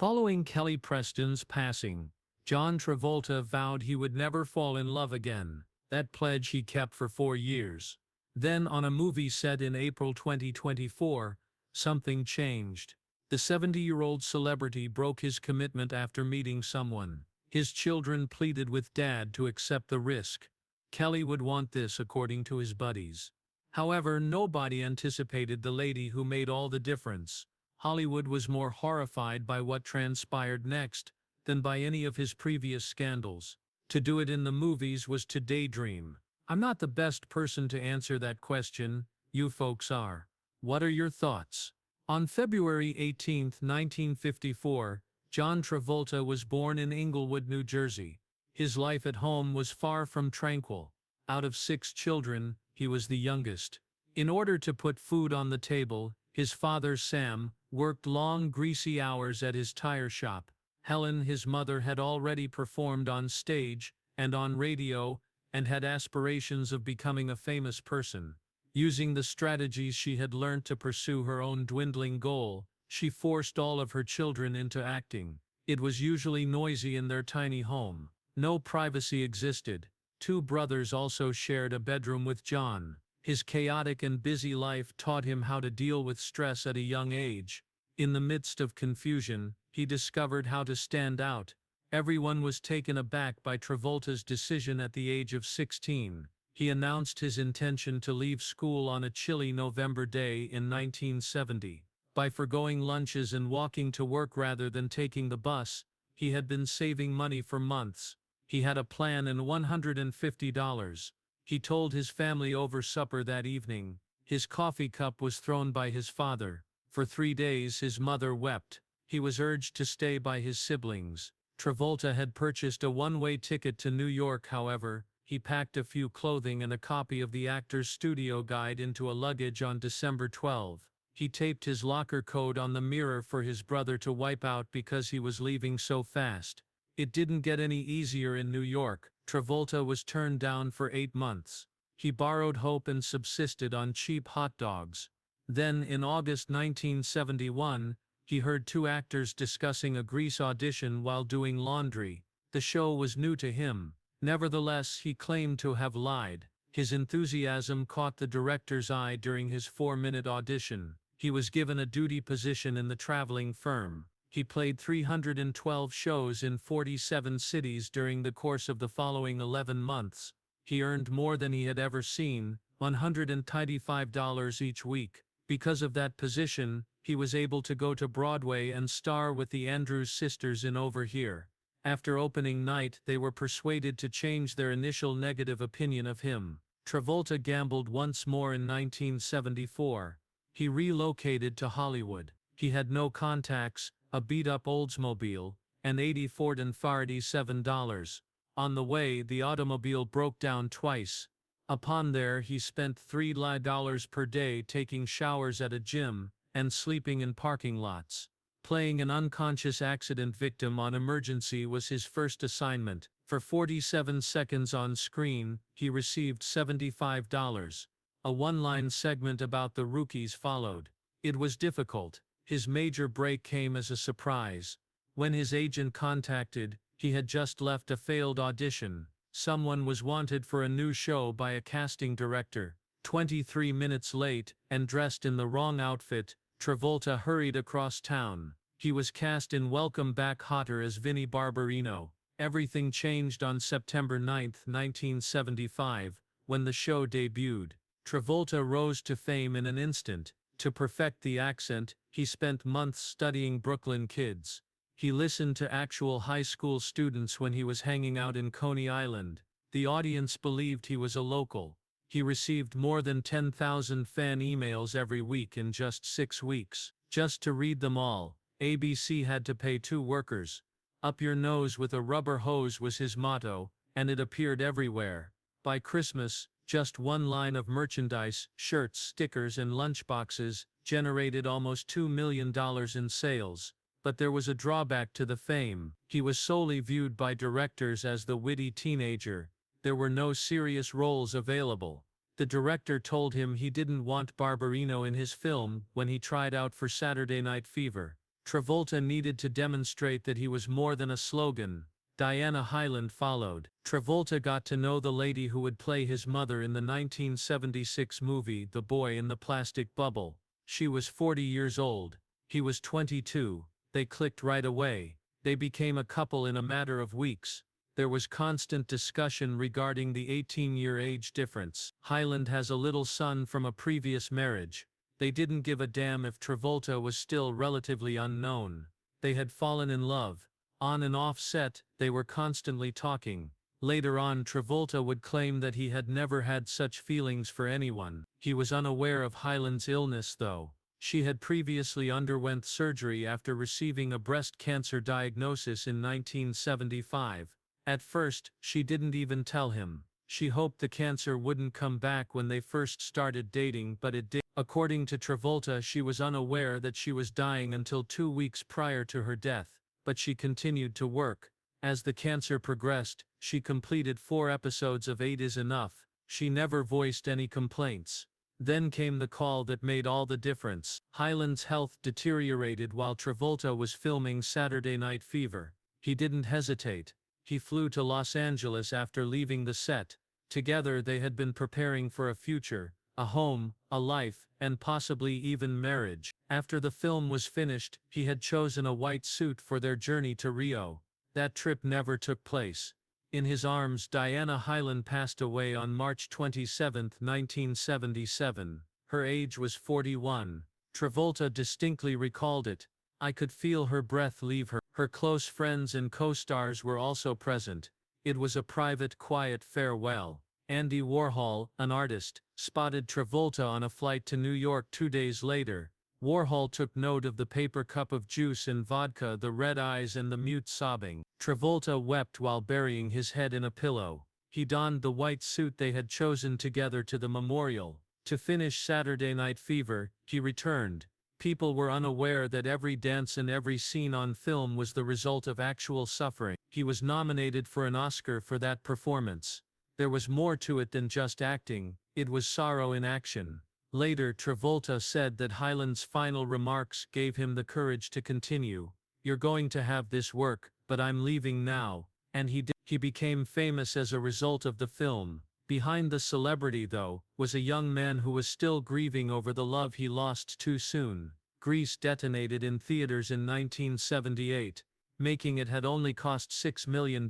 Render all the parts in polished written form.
Following Kelly Preston's passing, John Travolta vowed he would never fall in love again. That pledge he kept for 4 years. Then, on a movie set in April 2024, something changed. The 70-year-old celebrity broke his commitment after meeting someone. His children pleaded with Dad to accept the risk. Kelly would want this, according to his buddies. However, nobody anticipated the lady who made all the difference. Hollywood was more horrified by what transpired next than by any of his previous scandals. To do it in the movies was to daydream. I'm not the best person to answer that question, you folks are. What are your thoughts? On February 18, 1954, John Travolta was born in Englewood, New Jersey. His life at home was far from tranquil. Out of 6 children, he was the youngest. In order to put food on the table, his father, Sam, worked long, greasy hours at his tire shop. Helen, his mother, had already performed on stage and on radio and had aspirations of becoming a famous person. Using the strategies she had learned to pursue her own dwindling goal, she forced all of her children into acting. It was usually noisy in their tiny home. No privacy existed. 2 brothers also shared a bedroom with John. His chaotic and busy life taught him how to deal with stress at a young age. In the midst of confusion, he discovered how to stand out. Everyone was taken aback by Travolta's decision at the age of 16. He announced his intention to leave school on a chilly November day in 1970. By forgoing lunches and walking to work rather than taking the bus, he had been saving money for months. He had a plan and $150. He told his family over supper that evening. His coffee cup was thrown by his father. For 3 days his mother wept. He was urged to stay by his siblings. Travolta had purchased a one-way ticket to New York. However, he packed a few clothing and a copy of the actor's studio guide into a luggage on December 12. He taped his locker code on the mirror for his brother to wipe out because he was leaving so fast. It didn't get any easier in New York. Travolta was turned down for 8 months. He borrowed hope and subsisted on cheap hot dogs. Then, in August 1971, he heard 2 actors discussing a Grease audition while doing laundry. The show was new to him. Nevertheless, he claimed to have lied. His enthusiasm caught the director's eye during his 4-minute audition. He was given a duty position in the traveling firm. He played 312 shows in 47 cities during the course of the following 11 months. He earned more than he had ever seen, $195 each week. Because of that position, he was able to go to Broadway and star with the Andrews sisters in Over Here. After opening night, they were persuaded to change their initial negative opinion of him. Travolta gambled once more in 1974. He relocated to Hollywood. He had no contacts, a beat-up Oldsmobile, and 80 Ford and Faraday $7. On the way, the automobile broke down twice. Upon there, he spent $3 per day taking showers at a gym and sleeping in parking lots. Playing an unconscious accident victim on Emergency was his first assignment. For 47 seconds on screen, he received $75. A one-line segment about the rookies followed. It was difficult. His major break came as a surprise. When his agent contacted, he had just left a failed audition. Someone was wanted for a new show by a casting director. 23 minutes late, and dressed in the wrong outfit, Travolta hurried across town. He was cast in Welcome Back Hotter as Vinnie Barbarino. Everything changed on September 9, 1975, when the show debuted. Travolta rose to fame in an instant. To perfect the accent, he spent months studying Brooklyn kids. He listened to actual high school students when he was hanging out in Coney Island. The audience believed he was a local. He received more than 10,000 fan emails every week in just 6 weeks. Just to read them all, ABC had to pay 2 workers. Up your nose with a rubber hose was his motto, and it appeared everywhere. By Christmas, just one line of merchandise, shirts, stickers, and lunchboxes, generated almost $2 million in sales. But there was a drawback to the fame. He was solely viewed by directors as the witty teenager. There were no serious roles available. The director told him he didn't want Barbarino in his film when he tried out for Saturday Night Fever. Travolta needed to demonstrate that he was more than a slogan. Diana Hyland followed. Travolta got to know the lady who would play his mother in the 1976 movie The Boy in the Plastic Bubble. She was 40 years old. He was 22. They clicked right away. They became a couple in a matter of weeks. There was constant discussion regarding the 18-year age difference. Hyland has a little son from a previous marriage. They didn't give a damn if Travolta was still relatively unknown. They had fallen in love. On and off set, they were constantly talking. Later on, Travolta would claim that he had never had such feelings for anyone. He was unaware of Hyland's illness though. She had previously underwent surgery after receiving a breast cancer diagnosis in 1975. At first, she didn't even tell him. She hoped the cancer wouldn't come back when they first started dating, but it did. According to Travolta, she was unaware that she was dying until 2 weeks prior to her death, but she continued to work. As the cancer progressed, she completed 4 episodes of 8 is Enough. She never voiced any complaints. Then came the call that made all the difference. Hyland's health deteriorated while Travolta was filming Saturday Night Fever. He didn't hesitate. He flew to Los Angeles after leaving the set. Together they had been preparing for a future, a home, a life, and possibly even marriage. After the film was finished, he had chosen a white suit for their journey to Rio. That trip never took place. In his arms, Diana Hyland passed away on March 27, 1977. Her age was 41. Travolta distinctly recalled it. I could feel her breath leave her. Her close friends and co-stars were also present. It was a private, quiet farewell. Andy Warhol, an artist, spotted Travolta on a flight to New York 2 days later. Warhol took note of the paper cup of juice and vodka, the red eyes and the mute sobbing. Travolta wept while burying his head in a pillow. He donned the white suit they had chosen together to the memorial. To finish Saturday Night Fever, he returned. People were unaware that every dance and every scene on film was the result of actual suffering. He was nominated for an Oscar for that performance. There was more to it than just acting, it was sorrow in action. Later, Travolta said that Hyland's final remarks gave him the courage to continue. You're going to have this work, but I'm leaving now. And he did. He became famous as a result of the film. Behind the celebrity, though, was a young man who was still grieving over the love he lost too soon. Grease detonated in theaters in 1978. Making it had only cost $6 million.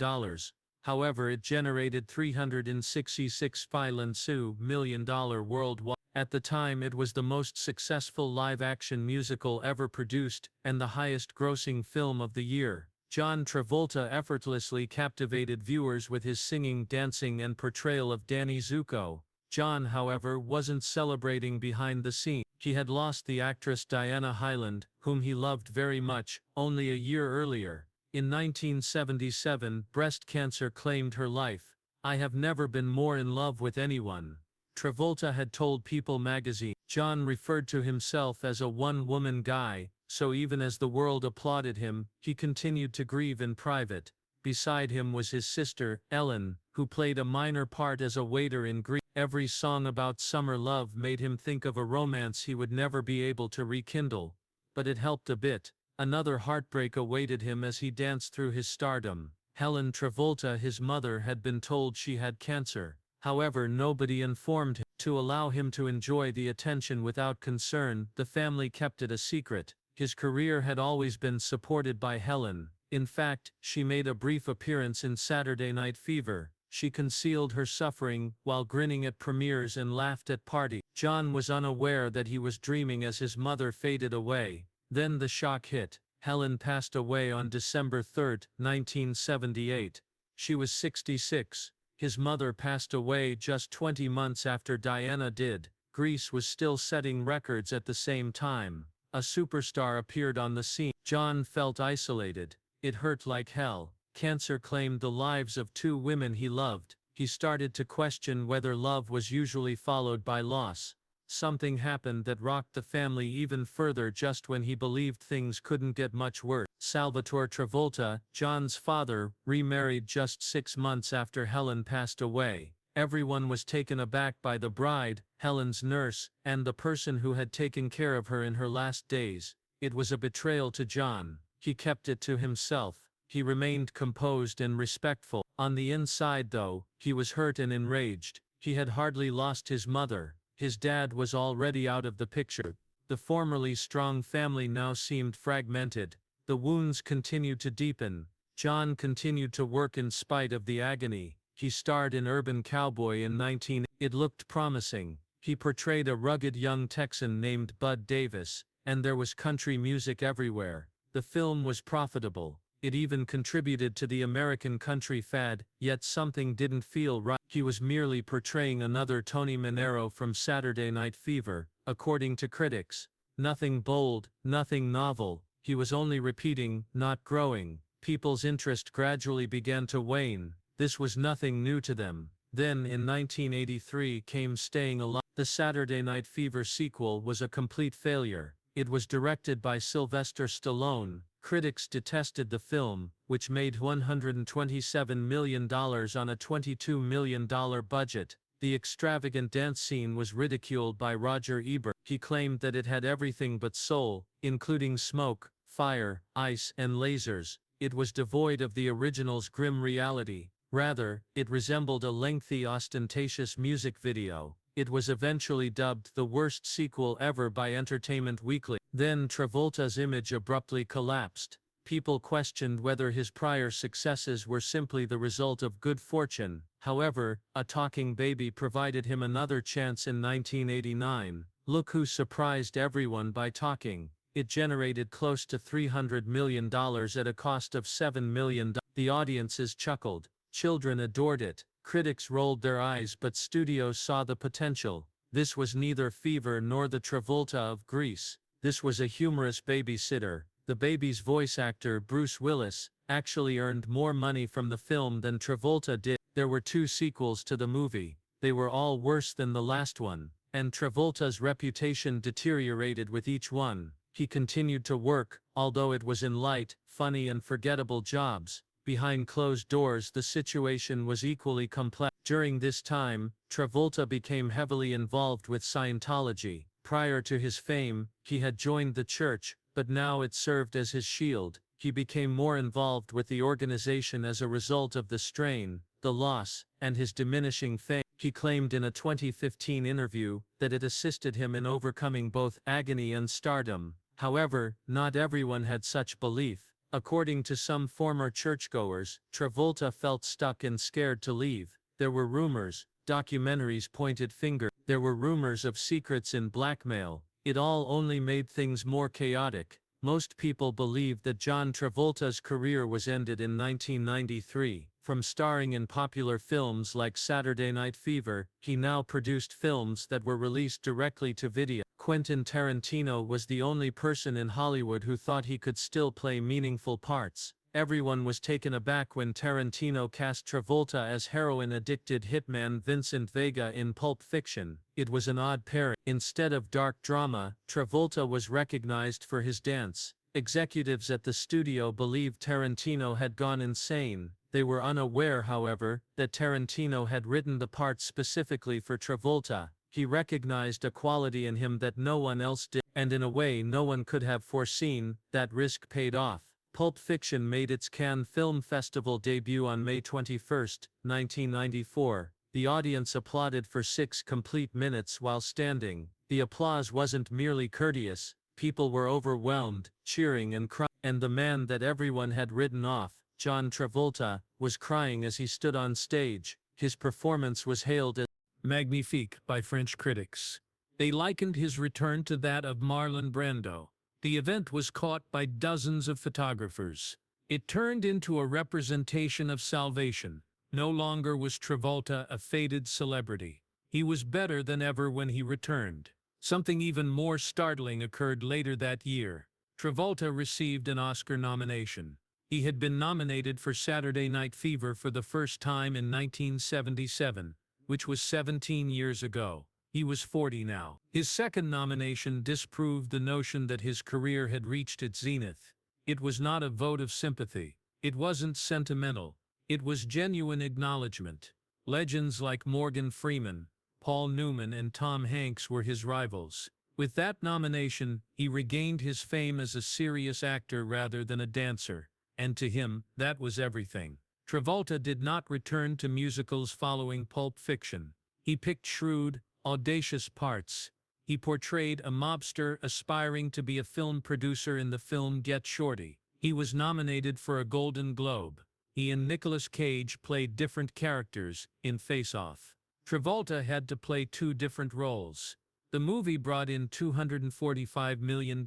However, it generated $366 million worldwide. At the time, it was the most successful live-action musical ever produced, and the highest-grossing film of the year. John Travolta effortlessly captivated viewers with his singing, dancing, and portrayal of Danny Zuko. John, however, wasn't celebrating behind the scenes. He had lost the actress Diana Hyland, whom he loved very much, only a year earlier. In 1977, breast cancer claimed her life. I have never been more in love with anyone. Travolta had told People magazine. John referred to himself as a one-woman guy, so even as the world applauded him, he continued to grieve in private. Beside him was his sister, Ellen, who played a minor part as a waiter in Greece. Every song about summer love made him think of a romance he would never be able to rekindle. But it helped a bit. Another heartbreak awaited him as he danced through his stardom. Helen Travolta, his mother, had been told she had cancer. However, nobody informed him. To allow him to enjoy the attention without concern, the family kept it a secret. His career had always been supported by Helen. In fact, she made a brief appearance in Saturday Night Fever. She concealed her suffering while grinning at premieres and laughed at parties. John was unaware that he was dreaming as his mother faded away. Then the shock hit. Helen passed away on December 3, 1978. She was 66. His mother passed away just 20 months after Diana did. Grease was still setting records at the same time. A superstar appeared on the scene. John felt isolated. It hurt like hell. Cancer claimed the lives of 2 women he loved. He started to question whether love was usually followed by loss. Something happened that rocked the family even further just when he believed things couldn't get much worse. Salvatore Travolta, John's father, remarried just 6 months after Helen passed away. Everyone was taken aback by the bride, Helen's nurse, and the person who had taken care of her in her last days. It was a betrayal to John. He kept it to himself. He remained composed and respectful. On the inside, though, he was hurt and enraged. He had hardly lost his mother. His dad was already out of the picture. The formerly strong family now seemed fragmented. The wounds continued to deepen. John continued to work in spite of the agony. He starred in Urban Cowboy in 19. It looked promising. He portrayed a rugged young Texan named Bud Davis, and there was country music everywhere. The film was profitable. It even contributed to the American country fad, yet something didn't feel right. He was merely portraying another Tony Manero from Saturday Night Fever, according to critics. Nothing bold, nothing novel. He was only repeating, not growing. People's interest gradually began to wane. This was nothing new to them. Then, in 1983 came Staying Alive. The Saturday Night Fever sequel was a complete failure. It was directed by Sylvester Stallone. Critics detested the film, which made $127 million on a $22 million budget. The extravagant dance scene was ridiculed by Roger Ebert. He claimed that it had everything but soul, including smoke, fire, ice, and lasers. It was devoid of the original's grim reality. Rather, it resembled a lengthy, ostentatious music video. It was eventually dubbed the worst sequel ever by Entertainment Weekly. Then Travolta's image abruptly collapsed. People questioned whether his prior successes were simply the result of good fortune. However, A Talking Baby provided him another chance in 1989. Look Who Surprised Everyone by Talking. It generated close to $300 million at a cost of $7 million. The audiences chuckled. Children adored it. Critics rolled their eyes, but studios saw the potential. This was neither Fever nor the Travolta of Grease. This was a humorous babysitter. The baby's voice actor, Bruce Willis, actually earned more money from the film than Travolta did. There were 2 sequels to the movie. They were all worse than the last one, and Travolta's reputation deteriorated with each one. He continued to work, although it was in light, funny and forgettable jobs. Behind closed doors, the situation was equally complex. During this time, Travolta became heavily involved with Scientology. Prior to his fame, he had joined the church, but now it served as his shield. He became more involved with the organization as a result of the strain, the loss, and his diminishing fame. He claimed in a 2015 interview that it assisted him in overcoming both agony and stardom. However, not everyone had such belief. According to some former churchgoers, Travolta felt stuck and scared to leave. There were rumors, documentaries pointed fingers. There were rumors of secrets in blackmail. It all only made things more chaotic. Most people believed that John Travolta's career was ended in 1993. From starring in popular films like Saturday Night Fever, he now produced films that were released directly to video. Quentin Tarantino was the only person in Hollywood who thought he could still play meaningful parts. Everyone was taken aback when Tarantino cast Travolta as heroin-addicted hitman Vincent Vega in Pulp Fiction. It was an odd pairing. Instead of dark drama, Travolta was recognized for his dance. Executives at the studio believed Tarantino had gone insane. They were unaware, however, that Tarantino had written the part specifically for Travolta. He recognized a quality in him that no one else did, and in a way no one could have foreseen. That risk paid off. Pulp Fiction made its Cannes Film Festival debut on May 21, 1994. The audience applauded for 6 complete minutes while standing. The applause wasn't merely courteous. People were overwhelmed, cheering and crying. And the man that everyone had written off, John Travolta, was crying as he stood on stage. His performance was hailed as magnifique by French critics. They likened his return to that of Marlon Brando. The event was caught by dozens of photographers. It turned into a representation of salvation. No longer was Travolta a faded celebrity. He was better than ever when he returned. Something even more startling occurred later that year. Travolta received an Oscar nomination. He had been nominated for Saturday Night Fever for the first time in 1977, which was 17 years ago. He was 40 now. His second nomination disproved the notion that his career had reached its zenith. It was not a vote of sympathy. It wasn't sentimental. It was genuine acknowledgement. Legends like Morgan Freeman, Paul Newman, and Tom Hanks were his rivals. With that nomination, he regained his fame as a serious actor rather than a dancer, and to him, that was everything. Travolta did not return to musicals following Pulp Fiction. He picked shrewd, audacious parts. He portrayed a mobster aspiring to be a film producer in the film Get Shorty. He was nominated for a Golden Globe. He and Nicolas Cage played different characters in Face Off. Travolta had to play two different roles. The movie brought in $245 million.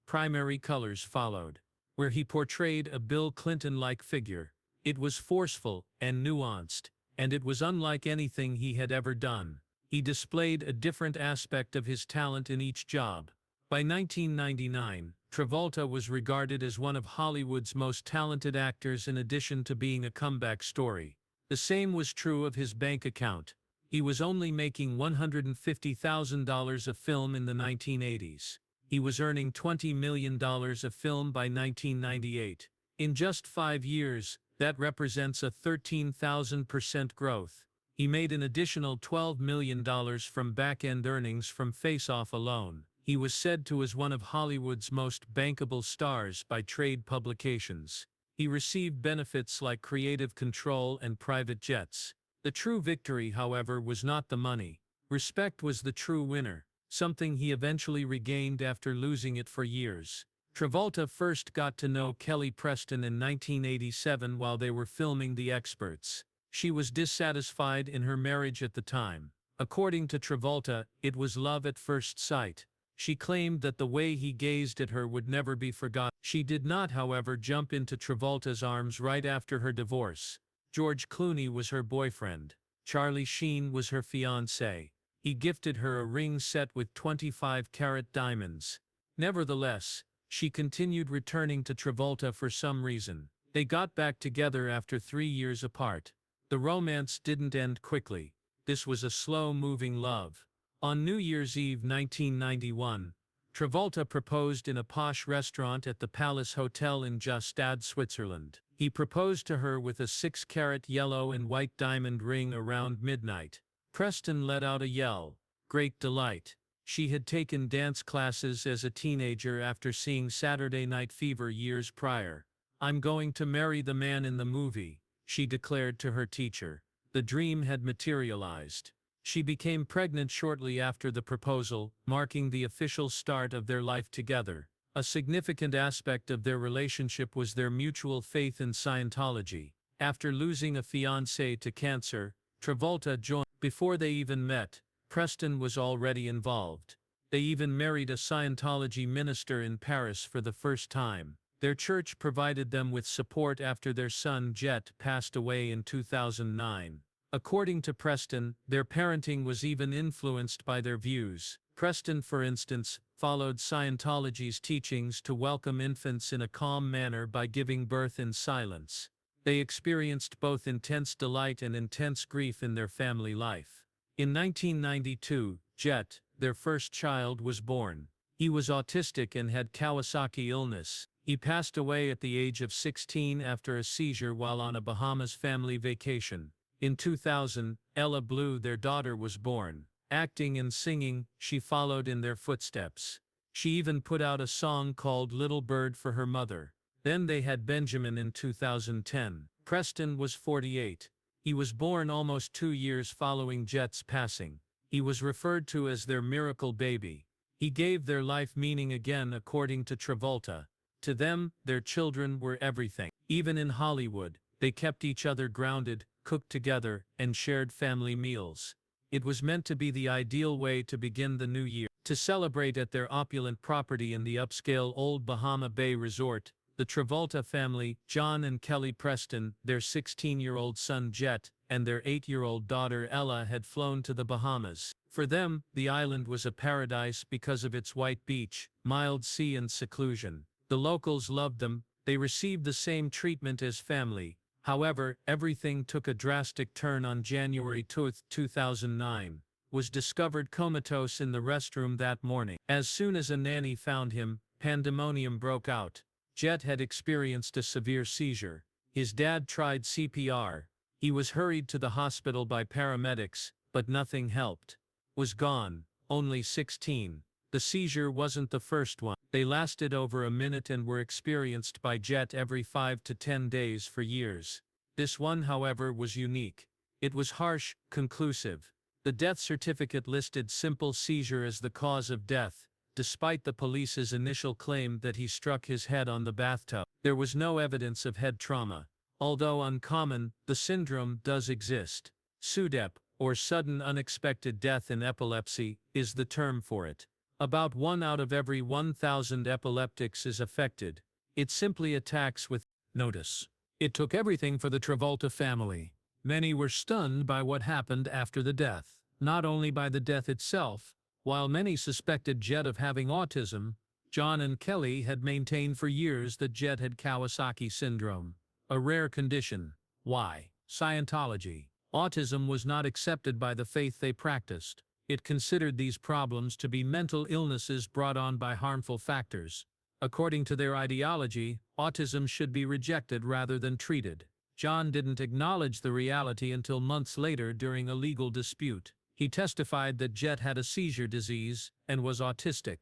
Primary Colors followed, where he portrayed a Bill Clinton-like figure. It was forceful and nuanced, and it was unlike anything he had ever done. He displayed a different aspect of his talent in each job. By 1999, Travolta was regarded as one of Hollywood's most talented actors in addition to being a comeback story. The same was true of his bank account. He was only making $150,000 a film in the 1980s. He was earning $20 million a film by 1998. In just 5 years, that represents a 13,000% growth. He made an additional $12 million from back-end earnings from Face Off alone. He was said to as one of Hollywood's most bankable stars by trade publications. He received benefits like creative control and private jets. The true victory, however, was not the money. Respect was the true winner, something he eventually regained after losing it for years. Travolta first got to know Kelly Preston in 1987 while they were filming The Experts. She was dissatisfied in her marriage at the time. According to Travolta, it was love at first sight. She claimed that the way he gazed at her would never be forgotten. She did not, however, jump into Travolta's arms right after her divorce. George Clooney was her boyfriend. Charlie Sheen was her fiancé. He gifted her a ring set with 25-carat diamonds. Nevertheless, she continued returning to Travolta for some reason. They got back together after 3 years apart. The romance didn't end quickly. This was a slow-moving love. On New Year's Eve 1991, Travolta proposed in a posh restaurant at the Palace Hotel in Gstaad, Switzerland. He proposed to her with a 6-carat yellow and white diamond ring around midnight. Preston let out a yell. Great delight. She had taken dance classes as a teenager after seeing Saturday Night Fever years prior. "I'm going to marry the man in the movie," she declared to her teacher. The dream had materialized. She became pregnant shortly after the proposal, marking the official start of their life together. A significant aspect of their relationship was their mutual faith in Scientology. After losing a fiancé to cancer, Travolta joined. Before they even met, Preston was already involved. They even married a Scientology minister in Paris for the first time. Their church provided them with support after their son Jet passed away in 2009. According to Preston, their parenting was even influenced by their views. Preston, for instance, followed Scientology's teachings to welcome infants in a calm manner by giving birth in silence. They experienced both intense delight and intense grief in their family life. In 1992, Jet, their first child, was born. He was autistic and had Kawasaki illness. He passed away at the age of 16 after a seizure while on a Bahamas family vacation. In 2000, Ella Blue, their daughter, was born. Acting and singing, she followed in their footsteps. She even put out a song called Little Bird for her mother. Then they had Benjamin in 2010. Preston was 48. He was born almost 2 years following Jet's passing. He was referred to as their miracle baby. He gave their life meaning again, according to Travolta. To them, their children were everything. Even in Hollywood, they kept each other grounded, cooked together, and shared family meals. It was meant to be the ideal way to begin the new year. To celebrate at their opulent property in the upscale Old Bahama Bay Resort, the Travolta family, John and Kelly Preston, their 16-year-old son Jet, and their 8-year-old daughter Ella had flown to the Bahamas. For them, the island was a paradise because of its white beach, mild sea and seclusion. The locals loved them. They received the same treatment as family. However, everything took a drastic turn on January 2, 2009. Was discovered comatose in the restroom that morning. As soon as a nanny found him, pandemonium broke out. Jet had experienced a severe seizure. His dad tried CPR. He was hurried to the hospital by paramedics, but nothing helped. Was gone. only 16. The seizure wasn't the first one. They lasted over a minute and were experienced by Jet every 5 to 10 days for years. This one, however, was unique. It was harsh, conclusive. The death certificate listed simple seizure as the cause of death, despite the police's initial claim that he struck his head on the bathtub. There was no evidence of head trauma. Although uncommon, the syndrome does exist. SUDEP, or sudden unexpected death in epilepsy, is the term for it. About 1 out of every 1,000 epileptics is affected. It simply attacks with notice. It took everything for the Travolta family. Many were stunned by what happened after the death. Not only by the death itself. While many suspected Jet of having autism, John and Kelly had maintained for years that Jet had Kawasaki syndrome, a rare condition. Why? Scientology. Autism was not accepted by the faith they practiced. It considered these problems to be mental illnesses brought on by harmful factors. According to their ideology, autism should be rejected rather than treated. John didn't acknowledge the reality until months later during a legal dispute. He testified that Jet had a seizure disease and was autistic.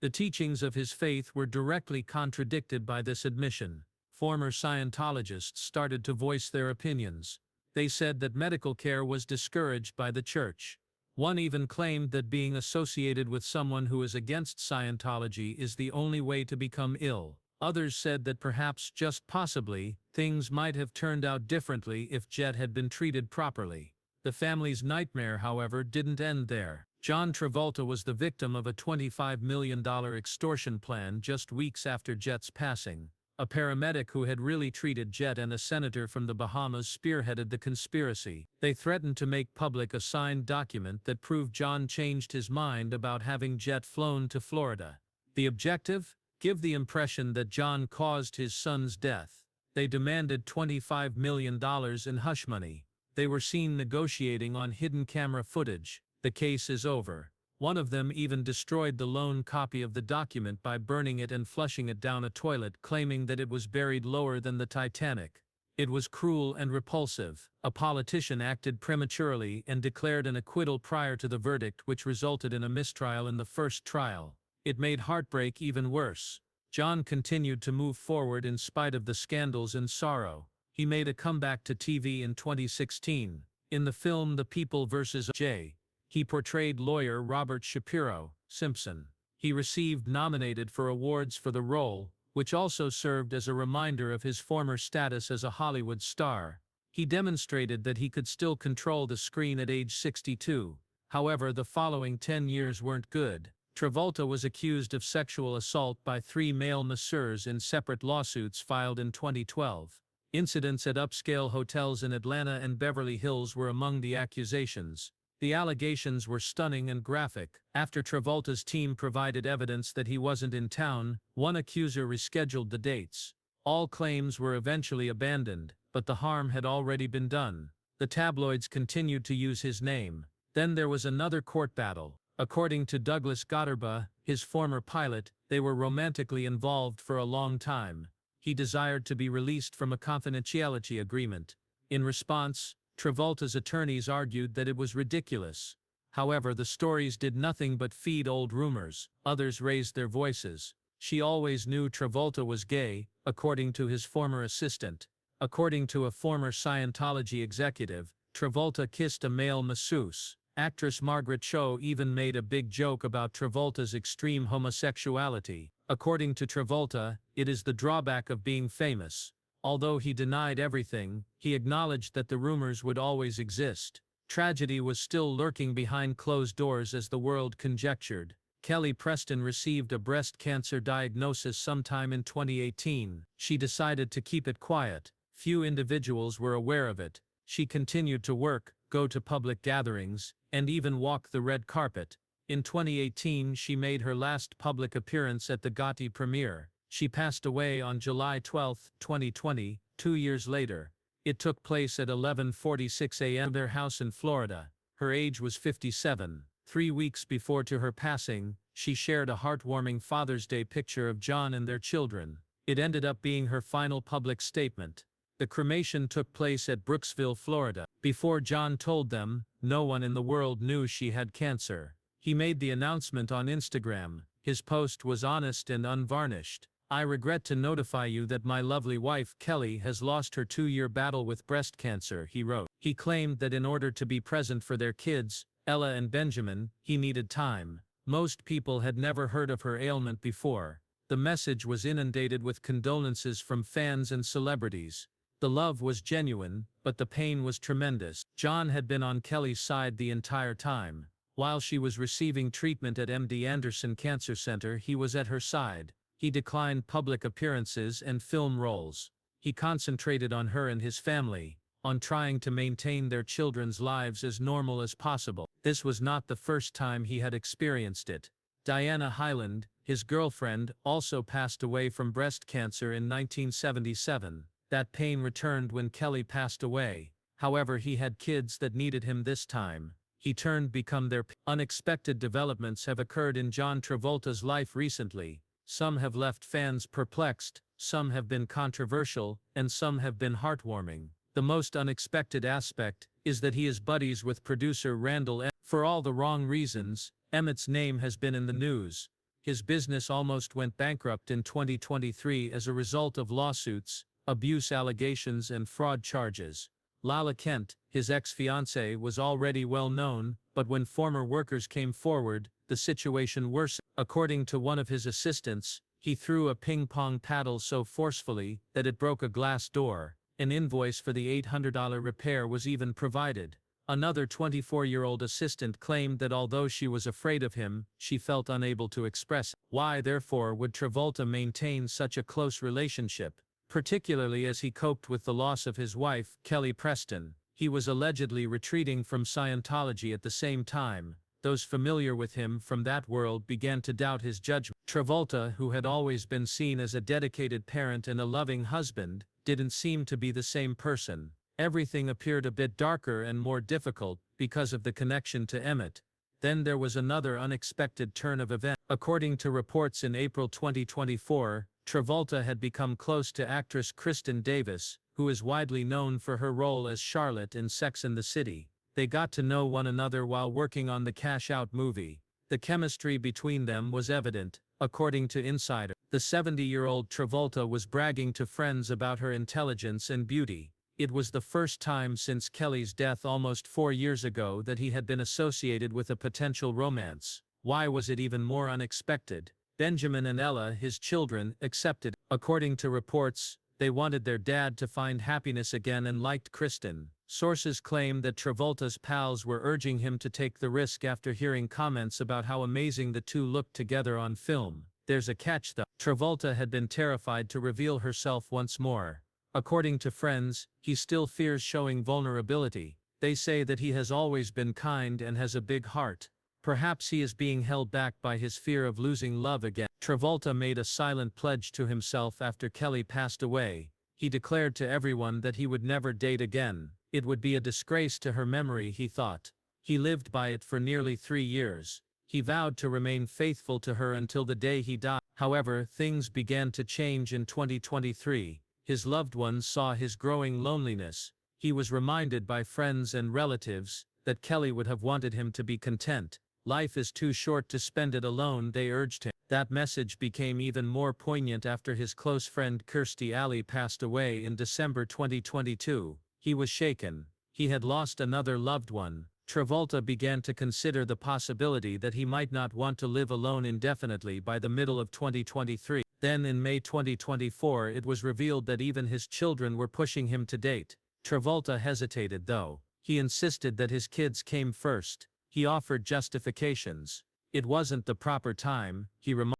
The teachings of his faith were directly contradicted by this admission. Former Scientologists started to voice their opinions. They said that medical care was discouraged by the church. One even claimed that being associated with someone who is against Scientology is the only way to become ill. Others said that perhaps, just possibly, things might have turned out differently if Jet had been treated properly. The family's nightmare, however, didn't end there. John Travolta was the victim of a $25 million extortion plan just weeks after Jet's passing. A paramedic who had really treated Jet and a senator from the Bahamas spearheaded the conspiracy. They threatened to make public a signed document that proved John changed his mind about having Jet flown to Florida. The objective? Give the impression that John caused his son's death. They demanded $25 million in hush money. They were seen negotiating on hidden camera footage. The case is over. One of them even destroyed the loan copy of the document by burning it and flushing it down a toilet, claiming that it was buried lower than the Titanic. It was cruel and repulsive. A politician acted prematurely and declared an acquittal prior to the verdict, which resulted in a mistrial in the first trial. It made heartbreak even worse. John continued to move forward in spite of the scandals and sorrow. He made a comeback to TV in 2016. In the film The People vs. J. He portrayed lawyer Robert Shapiro Simpson. He received nominated for awards for the role, which also served as a reminder of his former status as a Hollywood star. He demonstrated that he could still control the screen at age 62. However, the following 10 years weren't good. Travolta was accused of sexual assault by 3 male masseurs in separate lawsuits filed in 2012. Incidents at upscale hotels in Atlanta and Beverly Hills were among the accusations. The allegations were stunning and graphic. After Travolta's team provided evidence that he wasn't in town, one accuser rescheduled the dates. All claims were eventually abandoned, but the harm had already been done. The tabloids continued to use his name. Then there was another court battle. According to Douglas Gotterba, his former pilot, they were romantically involved for a long time. He desired to be released from a confidentiality agreement. In response, Travolta's attorneys argued that it was ridiculous. However, the stories did nothing but feed old rumors. Others raised their voices. She always knew Travolta was gay, according to his former assistant. According to a former Scientology executive, Travolta kissed a male masseuse. Actress Margaret Cho even made a big joke about Travolta's extreme homosexuality. According to Travolta, it is the drawback of being famous. Although he denied everything, he acknowledged that the rumors would always exist. Tragedy was still lurking behind closed doors as the world conjectured. Kelly Preston received a breast cancer diagnosis sometime in 2018. She decided to keep it quiet. Few individuals were aware of it. She continued to work, go to public gatherings, and even walk the red carpet. In 2018, she made her last public appearance at the Gotti premiere. She passed away on July 12, 2020, 2 years later. It took place at 11:46 a.m. at their house in Florida. Her age was 57. 3 weeks before to her passing, she shared a heartwarming Father's Day picture of John and their children. It ended up being her final public statement. The cremation took place at Brooksville, Florida. Before John told them, no one in the world knew she had cancer. He made the announcement on Instagram. His post was honest and unvarnished. "I regret to notify you that my lovely wife Kelly has lost her 2-year battle with breast cancer," he wrote. He claimed that in order to be present for their kids, Ella and Benjamin, he needed time. Most people had never heard of her ailment before. The message was inundated with condolences from fans and celebrities. The love was genuine, but the pain was tremendous. John had been on Kelly's side the entire time. While she was receiving treatment at MD Anderson Cancer Center, he was at her side. He declined public appearances and film roles. He concentrated on her and his family, on trying to maintain their children's lives as normal as possible. This was not the first time he had experienced it. Diana Hyland, his girlfriend, also passed away from breast cancer in 1977. That pain returned when Kelly passed away. However, he had kids that needed him this time. He turned become their unexpected developments have occurred in John Travolta's life recently. Some have left fans perplexed, some have been controversial, and some have been heartwarming. The most unexpected aspect is that he is buddies with producer Randall Emmett. For all the wrong reasons, Emmett's name has been in the news. His business almost went bankrupt in 2023 as a result of lawsuits, abuse allegations and fraud charges. Lala Kent, his ex-fiancée, was already well known, but when former workers came forward, the situation worsened. According to one of his assistants, he threw a ping-pong paddle so forcefully that it broke a glass door. An invoice for the $800 repair was even provided. Another 24-year-old assistant claimed that although she was afraid of him, she felt unable to express it. Why, therefore, would Travolta maintain such a close relationship, particularly as he coped with the loss of his wife, Kelly Preston? He was allegedly retreating from Scientology at the same time. Those familiar with him from that world began to doubt his judgment. Travolta, who had always been seen as a dedicated parent and a loving husband, didn't seem to be the same person. Everything appeared a bit darker and more difficult because of the connection to Emmett. Then there was another unexpected turn of events. According to reports in April 2024, Travolta had become close to actress Kristen Davis, who is widely known for her role as Charlotte in Sex and the City. They got to know one another while working on the Cash Out movie. The chemistry between them was evident, according to Insider. The 70-year-old Travolta was bragging to friends about her intelligence and beauty. It was the first time since Kelly's death almost 4 years ago that he had been associated with a potential romance. Why was it even more unexpected? Benjamin and Ella, his children, accepted. According to reports, they wanted their dad to find happiness again and liked Kristen. Sources claim that Travolta's pals were urging him to take the risk after hearing comments about how amazing the two looked together on film. There's a catch though. Travolta had been terrified to reveal herself once more. According to friends, he still fears showing vulnerability. They say that he has always been kind and has a big heart. Perhaps he is being held back by his fear of losing love again. Travolta made a silent pledge to himself after Kelly passed away. He declared to everyone that he would never date again. It would be a disgrace to her memory, he thought. He lived by it for nearly 3 years. He vowed to remain faithful to her until the day he died. However, things began to change in 2023. His loved ones saw his growing loneliness. He was reminded by friends and relatives that Kelly would have wanted him to be content. Life is too short to spend it alone, they urged him. That message became even more poignant after his close friend Kirstie Alley passed away in December 2022. He was shaken. He had lost another loved one. Travolta began to consider the possibility that he might not want to live alone indefinitely by the middle of 2023. Then in May 2024 it was revealed that even his children were pushing him to date. Travolta hesitated though. He insisted that his kids came first. He offered justifications. It wasn't the proper time, he reminded.